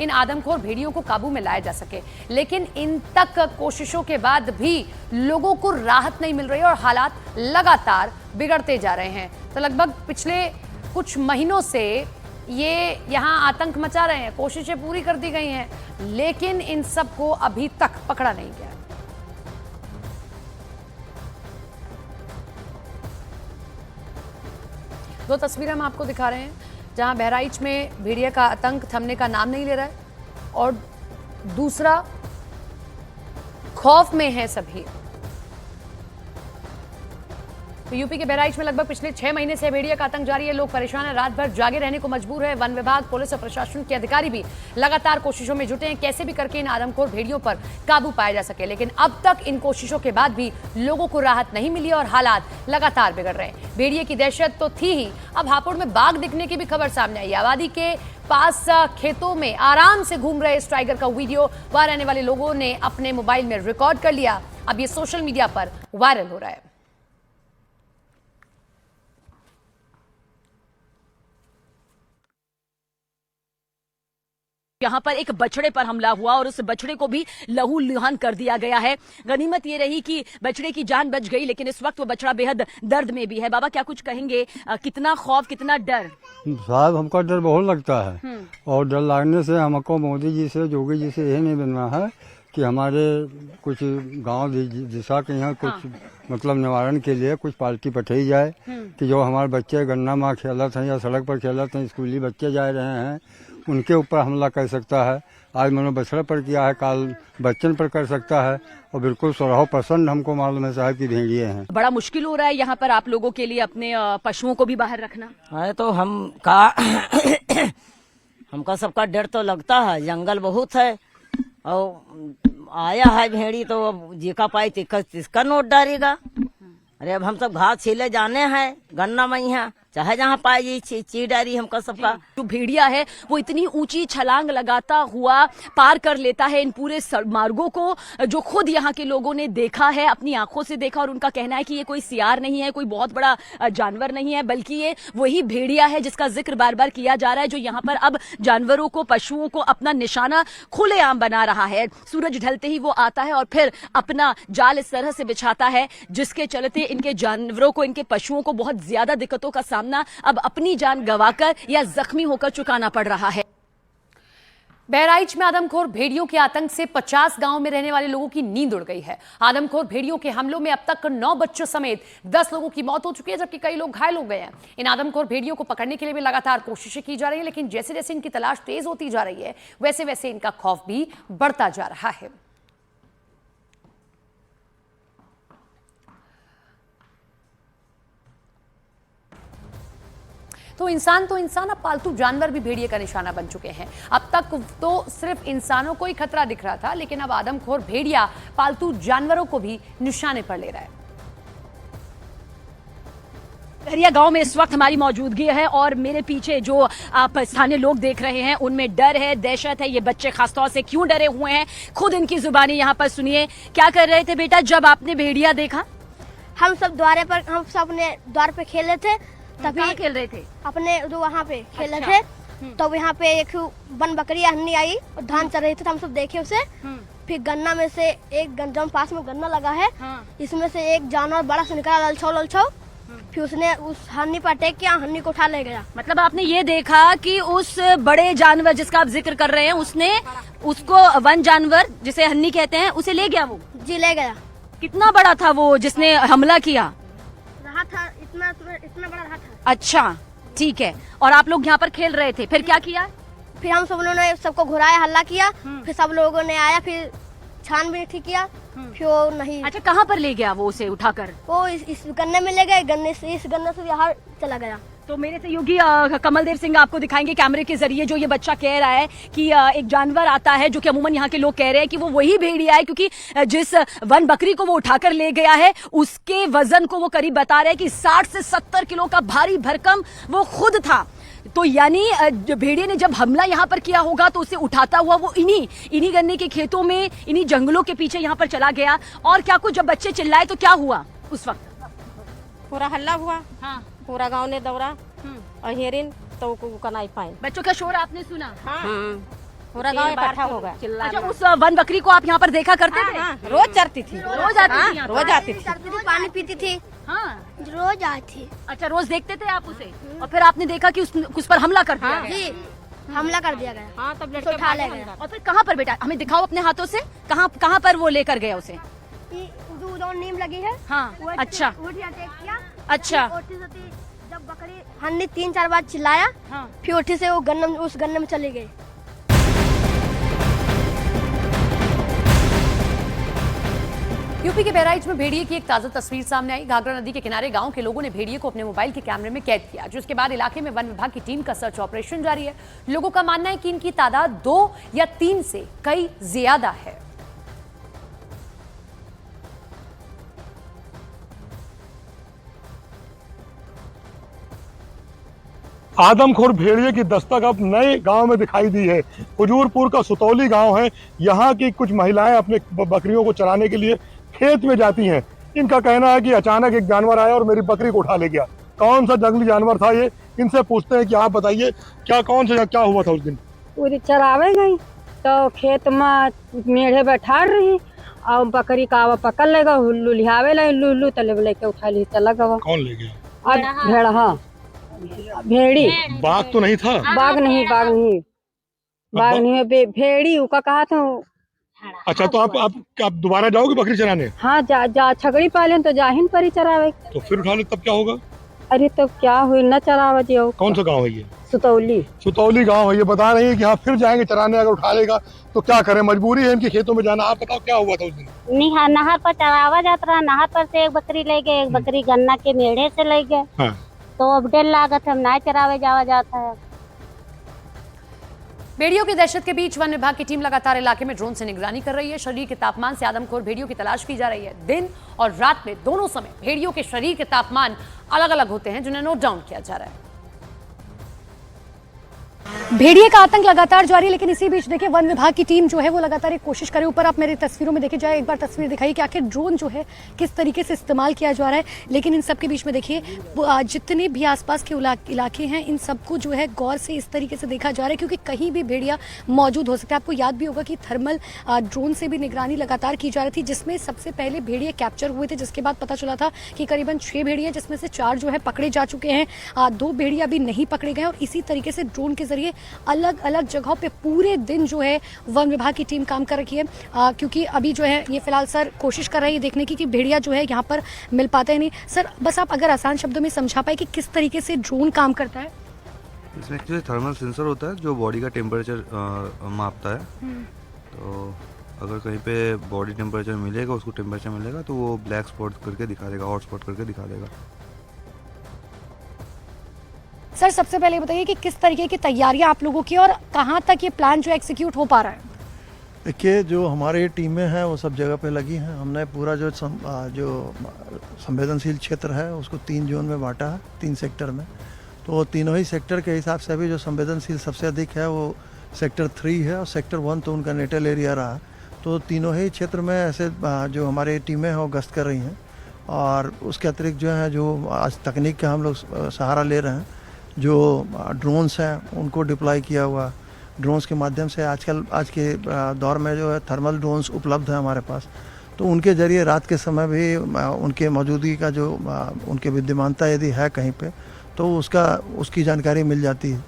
इन आदमखोर भेड़ियों को काबू में लाया जा सके। लेकिन इन तक कोशिशों के बाद भी लोगों को राहत नहीं मिल रही और हालात लगातार बिगड़ते जा रहे हैं। तो लगभग पिछले कुछ महीनों से ये यहाँ आतंक मचा रहे हैं। कोशिशें पूरी कर दी गई हैं, लेकिन इन सबको अभी तक पकड़ा नहीं गया। दो तस्वीरें हम आपको दिखा रहे हैं जहां बहराइच में भेड़िया का आतंक थमने का नाम नहीं ले रहा है और दूसरा खौफ में है सभी। तो यूपी के बहराइच में लगभग पिछले 6 महीने से भेड़िया का आतंक जारी है। लोग परेशान हैं, रात भर जागे रहने को मजबूर है। वन विभाग, पुलिस और प्रशासन के अधिकारी भी लगातार कोशिशों में जुटे हैं, कैसे भी करके इन आदमखोर भेड़ियों पर काबू पाया जा सके। लेकिन अब तक इन कोशिशों के बाद भी लोगों को राहत नहीं मिली और हालात लगातार बिगड़ रहे हैं। भेड़िए की दहशत तो थी ही, अब हापुड़ में बाघ दिखने की भी खबर सामने आई। आबादी के पास खेतों में आराम से घूम रहे इस टाइगर का वीडियो वहां रहने वाले लोगों ने अपने मोबाइल में रिकॉर्ड कर लिया। अब ये सोशल मीडिया पर वायरल हो रहा है। यहाँ पर एक बछड़े पर हमला हुआ और उस बछड़े को भी लहूलुहान कर दिया गया है। गनीमत ये रही कि बछड़े की जान बच गई, लेकिन इस वक्त वो बछड़ा बेहद दर्द में भी है। बाबा, क्या कुछ कहेंगे? कितना खौफ, कितना डर? साहब, हमको डर बहुत लगता है और डर लगने से हमको मोदी जी से, योगी जी से यही नहीं बनना है कि हमारे कुछ गांव दिशा के यहाँ कुछ मतलब निवारण के लिए कुछ पार्टी पठाई जाए कि जो हमारे बच्चे गन्ना माँ खेलत हैं या सड़क पर खेलत हैं, स्कूली बच्चे जा रहे हैं, उनके ऊपर हमला कर सकता है। आज मैंने बछड़ा पर किया है, काल बच्चन पर कर सकता है और बिल्कुल 100% हमको मालूम है साहब की भेड़िए हैं। बड़ा मुश्किल हो रहा है यहाँ पर आप लोगों के लिए अपने पशुओं को भी बाहर रखना। है तो हमका सबका डर तो लगता है, जंगल बहुत है और आया है भेड़ी तो अब जेका पाई तिसका नोट डालेगा। अरे अब हम सब घास छीले जाने हैं, गन्ना में यहाँ चाहे जहाँ पाई ची डारी हमका सबका। जो भेड़िया है वो इतनी ऊंची छलांग लगाता हुआ पार कर लेता है इन पूरे मार्गों को, जो खुद यहाँ के लोगों ने देखा है, अपनी आंखों से देखा, और उनका कहना है कि ये कोई सियार नहीं है, कोई बहुत बड़ा जानवर नहीं है, बल्कि ये वही भेड़िया है जिसका जिक्र बार बार किया जा रहा है, जो यहाँ पर अब जानवरों को, पशुओं को अपना निशाना खुलेआम बना रहा है। सूरज ढलते ही वो आता है और फिर अपना जाल इस तरह से बिछाता है जिसके चलते इनके जानवरों को, इनके पशुओं को बहुत ज्यादा दिक्कतों का सामना अब अपनी जान गंवाकर या जख्मी होकर चुकाना पड़ रहा है। बहराइच में आदमखोर भेड़ियों के आतंक से 50 गांव में रहने वाले लोगों की नींद उड़ गई है। आदमखोर भेड़ियों के हमलों में अब तक 9 बच्चों समेत 10 लोगों की मौत हो चुकी है, जबकि कई लोग घायल हो गए हैं। इन आदमखोर भेड़ियों को पकड़ने के लिए भी लगातार कोशिशें की जा रही है, लेकिन जैसे जैसे इनकी तलाश तेज होती जा रही है, वैसे वैसे इनका खौफ भी बढ़ता जा रहा है। तो इंसान, अब पालतू जानवर भी भेड़िए का निशाना बन चुके हैं। अब तक तो सिर्फ इंसानों को ही खतरा दिख रहा था, लेकिन अब आदमखोर भेड़िया पालतू जानवरों को भी निशाने पर ले रहा है। बहरिया गांव में इस वक्त हमारी मौजूदगी है और मेरे पीछे जो आप स्थानीय लोग देख रहे हैं उनमें डर है, दहशत है। ये बच्चे खासतौर से क्यों डरे हुए हैं, खुद इनकी जुबानी यहाँ पर सुनिए। क्या कर रहे थे बेटा जब आपने भेड़िया देखा? हम सब अपने द्वार पे खेल रहे थे। तभी खेल रहे थे अपने जो वहाँ पे खेल रहे थे, तो यहाँ पे एक वन बकरी हन्नी आई और धान चल रही थी, तो हम सब देखे उसे। फिर गन्ना में से एक गन्ना, पास में गन्ना लगा है, इसमें से एक जानवर बड़ा सा निकला, ललछाव। फिर उसने उस हन्नी पर अटैक किया, हन्नी को उठा ले गया। मतलब आपने ये देखा कि उस बड़े जानवर जिसका आप जिक्र कर रहे हैं, उसने उसको, वन जानवर जिसे हन्नी कहते हैं, उसे ले गया? वो जी ले गया। कितना बड़ा था वो जिसने हमला किया? रहा था इतना बड़ा रहा था। अच्छा, ठीक है। और आप लोग यहाँ पर खेल रहे थे, फिर क्या किया? फिर हम सब लोगों ने सबको घुराया, हल्ला किया। फिर सब लोगों ने आया, फिर छानबीन ठीक किया, फिर वो नहीं। अच्छा, कहाँ पर ले गया वो उसे उठाकर? वो इस गन्ने में ले गए, इस गन्ने से यहाँ चला गया। तो मेरे सहयोगी कमलदेव सिंह आपको दिखाएंगे कैमरे के जरिए जो ये बच्चा कह रहा है कि एक जानवर आता है, जो कि अमूमन यहाँ के लोग कह रहे हैं कि वो वही भेड़िया है, क्योंकि जिस वन बकरी को वो उठाकर ले गया है उसके वजन को वो करीब बता रहे हैं कि 60 से 70 किलो का भारी भरकम वो खुद था। तो यानी भेड़िए ने जब हमला यहाँ पर किया होगा तो उसे उठाता हुआ वो इन्हीं गन्ने के खेतों में, इन्हीं जंगलों के पीछे यहाँ पर चला गया। और क्या कुछ जब बच्चे चिल्लाए तो क्या हुआ उस वक्त? पूरा हल्ला हुआ। हाँ। पूरा गांव ने दौड़ा और हेरिन तो को नहीं पाए। बच्चों का शोर आपने सुना? हाँ। पूरा गांव इकट्ठा हो गया। अच्छा, उस वन बकरी को आप यहाँ पर देखा करते थे? हाँ, रोज चरती थी, रोज आती थी यहाँ पर? रोज आती थी। पानी पीती थी, हाँ। रोज आई थी अच्छा, रोज देखते थे आप उसे, और फिर आपने देखा कि उस पर हमला कर दिया गया। जी, हमला कर दिया गया। हाँ, तब उसे लड़के उठा ले गए। और फिर कहाँ पर बेटा, हमें दिखाओ अपने हाथों से, कहाँ पर वो लेकर गया उसे? दूध और नीम लगी है। हाँ, अच्छा किया। अच्छा। ओठी से जब बकरी हमने 3-4 बार चिल्लाया, हाँ। फिर ओठी से वो उस गन्ने में चली गई। यूपी के बहराइच में भेड़िए की एक ताजा तस्वीर सामने आई। घाघरा नदी के किनारे गांव के लोगों ने भेड़िए को अपने मोबाइल के कैमरे में कैद किया, जिसके बाद इलाके में वन विभाग की टीम का सर्च ऑपरेशन जारी है। लोगों का मानना है कि इनकी तादाद 2 या 3 से कई ज्यादा है। आदमखोर भेड़िए की दस्तक अब नए गांव में दिखाई दी है। हुजूरपुर का सुतौली गांव है। यहाँ की कुछ महिलाएं अपने बकरियों को चराने के लिए खेत में जाती हैं। इनका कहना है कि अचानक एक जानवर आया और मेरी बकरी को उठा ले गया। कौन सा जंगली जानवर था ये, इनसे पूछते हैं कि आप बताइए क्या हुआ था उस दिन? पूरी चरावे गई तो खेत में मेढ़े बैठा रही और बकरी का पकड़ लेगा, लुलियावे लुल्लू तले लेके उठा ली, चला गवा। कौन ले गया? अब भेड़ा, भेड़ी। बाघ तो नहीं था? बाघ नहीं भेड़ी उका कहा था। अच्छा, तो आप दोबारा जाओगे बकरी चराने? हाँ, जा छगड़ी पाले तो जाहिन पर ही चरावे। तो फिर उठा ले तब क्या होगा? अरे तो क्या हुई, न चरावा जो। कौन सा गाँव है ये? सुतौली गांव है। ये बता रही है कि हाँ फिर जाएंगे चराने, अगर उठा लेगा तो क्या करें, मजबूरी है इनके खेतों में जाना। आप बताओ क्या हुआ था उस दिन? नहर पर चरावा जाता रहा, नहर पर से एक बकरी ले गए, एक बकरी गन्ना के मेढ़े से ले गए। हाँ। तो अब डेढ़ लागत हम ना चरावे जाता है। भेड़ियों की दहशत के बीच वन विभाग की टीम लगातार इलाके में ड्रोन से निगरानी कर रही है। शरीर के तापमान से आदमखोर भेड़ियों की तलाश की जा रही है। दिन और रात में दोनों समय भेड़ियों के शरीर के तापमान अलग अलग होते हैं, जिन्हें नोट डाउन किया जा रहा है। भेड़िए का आतंक लगातार जारी है, लेकिन इसी बीच देखिए वन विभाग की टीम जो है वो लगातार एक कोशिश करे। ऊपर आप मेरी तस्वीरों में देखिए जाए, एक बार तस्वीर दिखाई कि आखिर ड्रोन जो है किस तरीके से इस्तेमाल किया जा रहा है। लेकिन इन सब के बीच में देखिए जितने भी आसपास के इलाके हैं, इन सबको जो है गौर से इस तरीके से देखा जा रहा है, क्योंकि कहीं भी भेड़िया मौजूद हो सकता है। आपको याद भी होगा कि थर्मल ड्रोन से भी निगरानी लगातार की जा रही थी, जिसमें सबसे पहले भेड़िए कैप्चर हुए थे, जिसके बाद पता चला था कि करीबन 6 भेड़िए, जिसमें से 4 जो है पकड़े जा चुके हैं, 2 भेड़िए अभी नहीं पकड़े गए। और इसी तरीके से ड्रोन के जरिए अलग अलग जगहों पे पूरे दिन जो है वन विभाग की टीम काम कर रही है, क्योंकि अभी जो है ये फिलहाल सर कोशिश कर रही है देखने की कि भेड़िया जो है यहाँ पर मिल पाते हैं नहीं। सर बस आप अगर आसान शब्दों में समझा पाए कि किस तरीके से ड्रोन काम करता है। इसमें एक्चुअली थर्मल सेंसर होता है जो बॉडी का टेम्परेचर मापता है। तो अगर कहीं पे बॉडी टेम्परेचर मिलेगा, उसको टेम्परेचर मिलेगा तो वो ब्लैक स्पॉट करके दिखा देगा, हॉट स्पॉट करके दिखा देगा। सर सबसे पहले बताइए कि किस तरीके की तैयारियां आप लोगों की और कहां तक ये प्लान जो एग्जीक्यूट हो पा रहा है? देखिए, जो हमारी टीमें हैं वो सब जगह पे लगी हैं। हमने पूरा जो संवेदनशील क्षेत्र है उसको 3 जोन में बांटा है, 3 सेक्टर में। तो तीनों ही सेक्टर के हिसाब से अभी जो संवेदनशील सबसे अधिक है वो सेक्टर 3 है, और सेक्टर 1 तो उनका नेटल एरिया रहा। तो तीनों ही क्षेत्र में ऐसे जो हमारी टीमें हैं वो गश्त कर रही हैं। और उसके अतिरिक्त जो है, जो आज तकनीक का हम लोग सहारा ले रहे हैं, जो ड्रोन्स हैं उनको डिप्लॉय किया हुआ। ड्रोन्स के माध्यम से आज के दौर में जो है थर्मल ड्रोन्स उपलब्ध है हमारे पास, तो उनके जरिए रात के समय भी उनके मौजूदगी का जो उनके विद्यमानता यदि है कहीं पे, तो उसकी जानकारी मिल जाती है।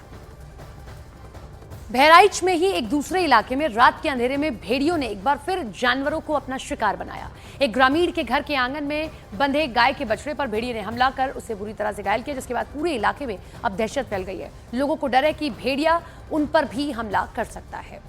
बहराइच में ही एक दूसरे इलाके में रात के अंधेरे में भेड़ियों ने एक बार फिर जानवरों को अपना शिकार बनाया। एक ग्रामीण के घर के आंगन में बंधे गाय के बछड़े पर भेड़िए ने हमला कर उसे बुरी तरह से घायल किया, जिसके बाद पूरे इलाके में अब दहशत फैल गई है। लोगों को डर है कि भेड़िया उन पर भी हमला कर सकता है।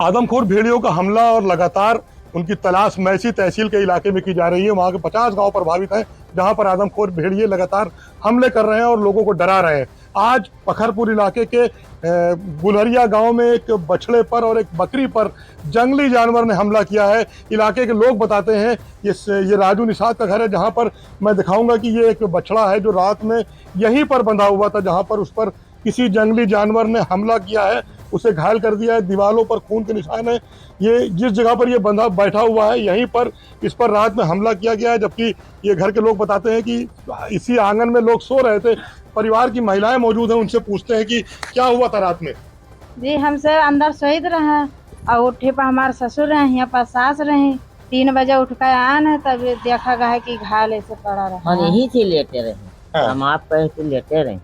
आदमखोर भेड़ियों का हमला और लगातार उनकी तलाश मैसी तहसील के इलाके में की जा रही है। वहां के 50 गांव प्रभावित हैं, जहां पर आदमखोर भेड़िए लगातार हमले कर रहे हैं और लोगों को डरा रहे हैं। आज पखरपुर इलाके के गुलहरिया गांव में एक बछड़े पर और एक बकरी पर जंगली जानवर ने हमला किया है। इलाके के लोग बताते हैं, ये राजू निषाद का घर है, जहां पर मैं दिखाऊंगा कि ये एक बछड़ा है जो रात में यहीं पर बंधा हुआ था, जहां पर उस पर किसी जंगली जानवर ने हमला किया है, उसे घायल कर दिया है। दीवारों पर खून के निशान है। ये जिस जगह पर ये बंधा बैठा हुआ है, यहीं पर इस पर रात में हमला किया गया है। जबकि ये घर के लोग बताते हैं कि इसी आंगन में लोग सो रहे थे, परिवार की महिलाएं मौजूद हैं, उनसे पूछते हैं कि क्या हुआ था रात में। जी हम सब अंदर सोच रहे और उठे पर हमारे ससुर रहे, यहाँ पर सास रहे। 3 बजे उठ कर आन है, तब देखा गया है कि घायल ऐसे पड़ा रहा। हम यहीं से लेटे रहे, हाँ। हम आप कहे थे लेटे रहे।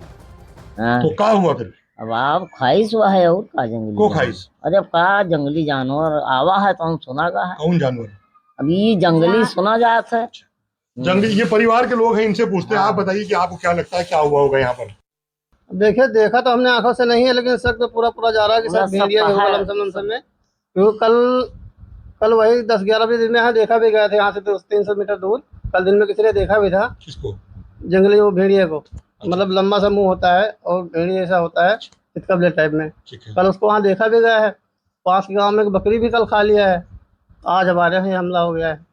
हाँ। तो क्या हुआ फिर? अब आप खाइश हुआ है और का जंगली को जानवर। खाइश? अरे अब का जंगली जानवर आवा है तो हम सुना गा है। कौन जानवर? अब ये जंगली सुना जाता है। जंगली, ये परिवार के लोग हैं, इनसे पूछते हैं। आप बताइए कि आपको क्या लगता है क्या हुआ होगा यहाँ पर? देखिए देखा तो हमने आंखों से नहीं है, लेकिन शक तो पूरा जा रहा है कि पूरा सब भेड़िया सब होगा है। लमसम में। क्योंकि कल वही 10-11 बजे दिन में यहाँ देखा भी गया था, यहाँ से तो 300 मीटर दूर। कल दिन में किसी ने देखा भी था। किसको? जंगली वो भेड़िया को। मतलब लंबा सा मुंह होता है और भेड़िया ऐसा होता है चितकबरे टाइप में। कल उसको वहाँ देखा भी गया है। पास के गाँव में एक बकरी भी कल खा लिया है। आज हमारे यहाँ हमला हो गया है।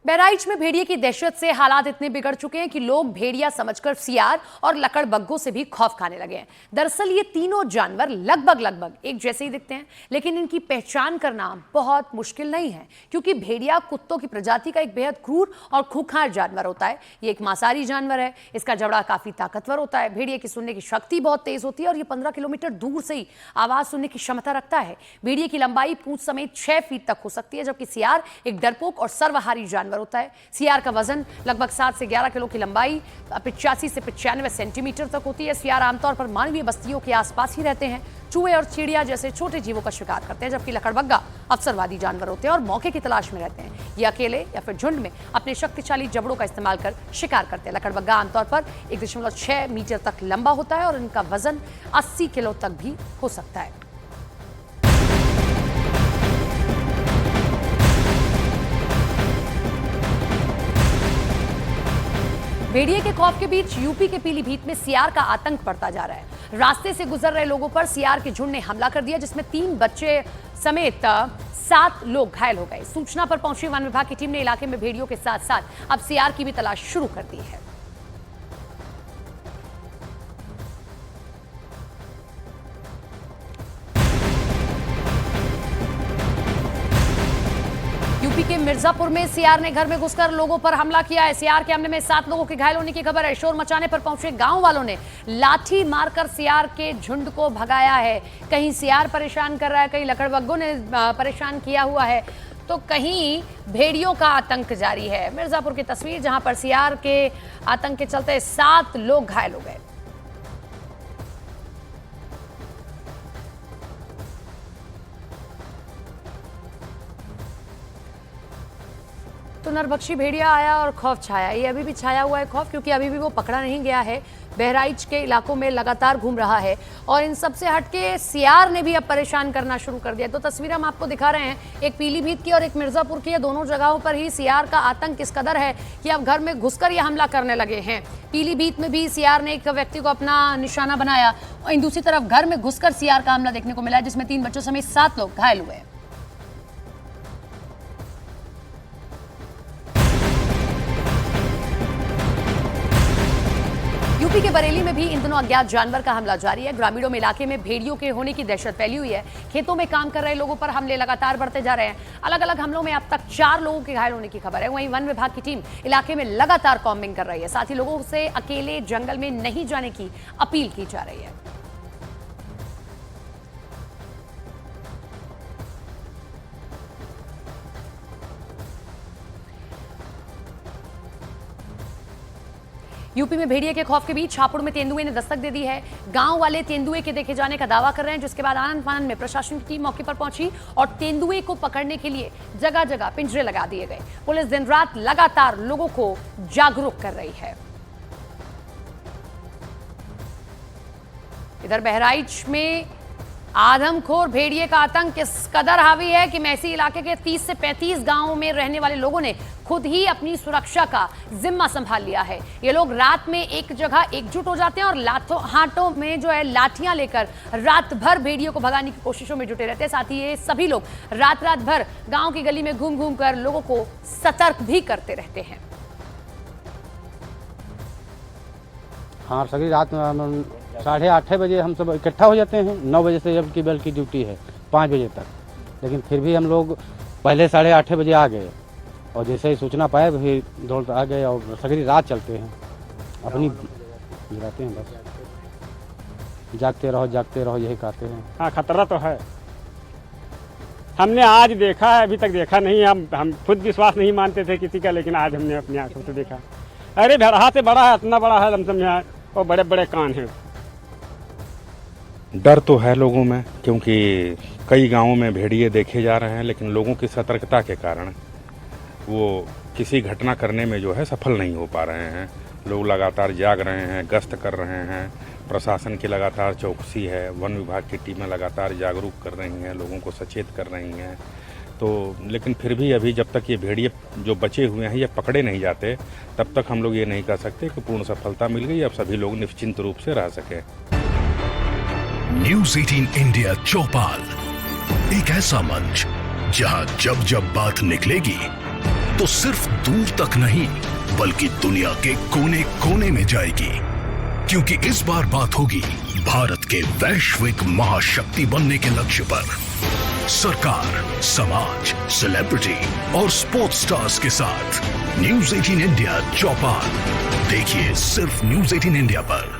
बहराइच में भेड़िए की दहशत से हालात इतने बिगड़ चुके हैं कि लोग भेड़िया समझकर सियार और लकड़बग्घों से भी खौफ खाने लगे हैं। दरअसल ये तीनों जानवर लगभग एक जैसे ही दिखते हैं, लेकिन इनकी पहचान करना बहुत मुश्किल नहीं है, क्योंकि भेड़िया कुत्तों की प्रजाति का एक बेहद क्रूर और खूंखार जानवर होता है। ये एक मांसाहारी जानवर है। इसका जबड़ा काफी ताकतवर होता है। भेड़िए की सुनने की शक्ति बहुत तेज होती है और ये 15 किलोमीटर दूर से ही आवाज सुनने की क्षमता रखता है। भेड़िए की लंबाई पूंछ समेत 6 फीट तक हो सकती है, जबकि सियार एक डरपोक और सर्वहारी जानवर होता है। सियार का वजन लगभग 7 से 11 किलो की लंबाई 85 से 95 सेंटीमीटर तक होती है। सियार आमतौर पर मानवीय बस्तियों के आसपास ही रहते हैं। चूहे और चिड़िया जैसे छोटे जीवों का शिकार करते हैं, जबकि लकड़बग्घा अवसरवादी जानवर होते हैं और मौके की तलाश में रहते हैं। ये अकेले या फिर झुंड में अपने शक्तिशाली जबड़ों का इस्तेमाल कर शिकार करते हैं। लकड़बग्घा आमतौर पर 1.6 मीटर तक लंबा होता है और इनका वजन 80 किलो तक भी हो सकता है। भेड़िए के खौफ के बीच यूपी के पीलीभीत में सियार का आतंक बढ़ता जा रहा है। रास्ते से गुजर रहे लोगों पर सियार के झुंड ने हमला कर दिया, जिसमें 3 बच्चे समेत 7 लोग घायल हो गए। सूचना पर पहुंची वन विभाग की टीम ने इलाके में भेड़ियों के साथ साथ अब सियार की भी तलाश शुरू कर दी है। यूपी के मिर्जापुर में सियार ने घर में घुसकर लोगों पर हमला किया है। सियार के हमले में 7 लोगों के घायल होने की खबर है। शोर मचाने पर पहुंचे गांव वालों ने लाठी मारकर सियार के झुंड को भगाया है। कहीं सियार परेशान कर रहा है, कहीं लकड़बग्घों ने परेशान किया हुआ है, तो कहीं भेड़ियों का आतंक जारी है। मिर्जापुर की तस्वीर, जहां पर सियार के आतंक के चलते 7 लोग घायल हो गए। तो नरभक्षी भेड़िया आया और खौफ छाया। ये अभी भी छाया हुआ है खौफ, क्योंकि अभी भी वो पकड़ा नहीं गया है। बहराइच के इलाकों में लगातार घूम रहा है और इन सबसे हटके सियार ने भी अब परेशान करना शुरू कर दिया। तो तस्वीर हम आपको दिखा रहे हैं, एक पीलीभीत की और एक मिर्जापुर की। दोनों जगहों पर ही सियार का आतंक इस कदर है कि अब घर में घुसकर ये हमला करने लगे हैं। पीलीभीत में भी सियार ने एक व्यक्ति को अपना निशाना बनाया और दूसरी तरफ घर में घुसकर सियार का हमला देखने को मिला, जिसमें 3 बच्चों समेत 7 लोग घायल हुए। यूपी के बरेली में भी इन दिनों अज्ञात जानवर का हमला जारी है। ग्रामीणों में इलाके में भेड़ियों के होने की दहशत फैली हुई है। खेतों में काम कर रहे लोगों पर हमले लगातार बढ़ते जा रहे हैं। अलग अलग हमलों में अब तक 4 लोगों के घायल होने की खबर है। वहीं वन विभाग की टीम इलाके में लगातार कॉम्बिंग कर रही है। साथ ही लोगों से अकेले जंगल में नहीं जाने की अपील की जा रही है। यूपी में भेड़िए के खौफ के बीच हापुड़ में तेंदुए ने दस्तक दे दी है। गांव वाले तेंदुए के देखे जाने का दावा कर रहे हैं, जिसके बाद आनंद फानंद में प्रशासन की टीम मौके पर पहुंची और तेंदुए को पकड़ने के लिए जगह जगह पिंजरे लगा दिए गए। पुलिस दिन रात लगातार लोगों को जागरूक कर रही है। इधर बहराइच में आदमखोर भेड़िए का आतंक इस कदर हावी है कि मैसी इलाके के 30 से 35 गांवों में रहने वाले लोगों ने खुद ही अपनी सुरक्षा का जिम्मा संभाल लिया है। ये लोग रात में एक जगह एकजुट हो जाते हैं और हाथों में जो है लाठियां लेकर रात भर भेड़ियों को भगाने की कोशिशों में जुटे रहते हैं। साथ ही ये सभी लोग रात भर गांव की गली में घूम घूम कर लोगों को सतर्क भी करते रहते हैं। हाँ, सभी रात में 8:30 बजे हम सब इकट्ठा हो जाते हैं। 9 बजे से जबकि बेल की ड्यूटी है 5 बजे तक, लेकिन फिर भी हम लोग पहले 8:30 बजे आ गए और जैसे ही सूचना पाए फिर दौड़ आ गए और सगरी रात चलते हैं। अपनी गिराते हैं बस। जागते रहो यही कहते हैं। हाँ, खतरा तो है। हमने आज देखा है, अभी तक देखा नहीं। हम खुद विश्वास नहीं मानते थे किसी का, लेकिन आज हमने अपनी आंखों से देखा। अरे भरहा से बड़ा है, इतना बड़ा है लमसम यहाँ, और बड़े बड़े कान हैं। डर तो है लोगों में, क्योंकि कई गांवों में भेड़िए देखे जा रहे हैं, लेकिन लोगों की सतर्कता के कारण वो किसी घटना करने में जो है सफल नहीं हो पा रहे हैं। लोग लगातार जाग रहे हैं, गश्त कर रहे हैं, प्रशासन की लगातार चौकसी है, वन विभाग की टीमें लगातार जागरूक कर रही हैं, लोगों को सचेत कर रही हैं। तो लेकिन फिर भी अभी जब तक ये भेड़िए जो बचे हुए हैं ये पकड़े नहीं जाते, तब तक हम लोग ये नहीं कह सकते कि पूर्ण सफलता मिल गई, अब सभी लोग निश्चिंत रूप से रह सके। न्यूज़ 18 इंडिया चौपाल, एक ऐसा मंच जहां जब जब बात निकलेगी तो सिर्फ दूर तक नहीं बल्कि दुनिया के कोने कोने में जाएगी, क्योंकि इस बार बात होगी भारत के वैश्विक महाशक्ति बनने के लक्ष्य पर। सरकार, समाज, सेलिब्रिटी और स्पोर्ट्स स्टार्स के साथ न्यूज़ 18 इंडिया चौपाल देखिए सिर्फ न्यूज़ 18 इंडिया पर।